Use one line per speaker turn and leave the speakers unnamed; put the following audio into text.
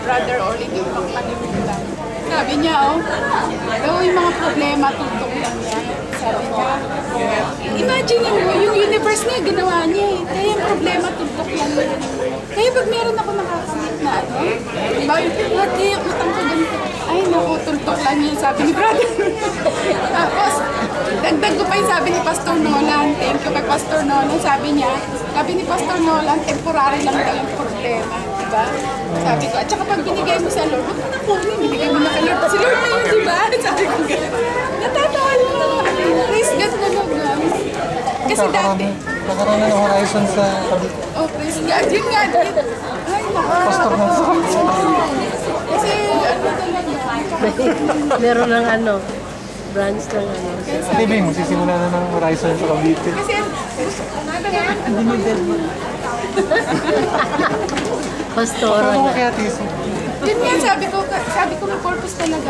Brother Orly, yung pang kalimutan. Sabi niya, daw yung mga problema, tutok lang yan. Sabi niya, imagine yung universe niya, ginawa niya eh. Kaya yung problema, tutok lang yan. Kaya pag meron ako nakakamit na diba, yung utang ko ganito, ay naku, tutok lang yan, sabi ni brother. Tapos, dagdag ko pa yung sabi ni Pastor Nolan, thank you kay Pastor Nolan, sabi ni Pastor Nolan, temporary lang daw yung problema, diba? Sabi ko, at saka pag binigay mo sa Lord, huwag mo na kunin, binigay mo na kay Lord, si Lord na yun, diba? Sabi ko gano'n. Natatawa lang, praise God na lang. Kasi dati,
nakaroon na ng horizon sa Cavite.
oh, praise God, yun nga, ay,
Pastor na sa
kasi, ano talaga,
Meron ng branch ng
Ate Bing, magsisimula na ng horizon sa Cavite.
kasi,
Pastora
Ano
na.
kaya Tisi?
yun nga, sabi ko may purpose talaga.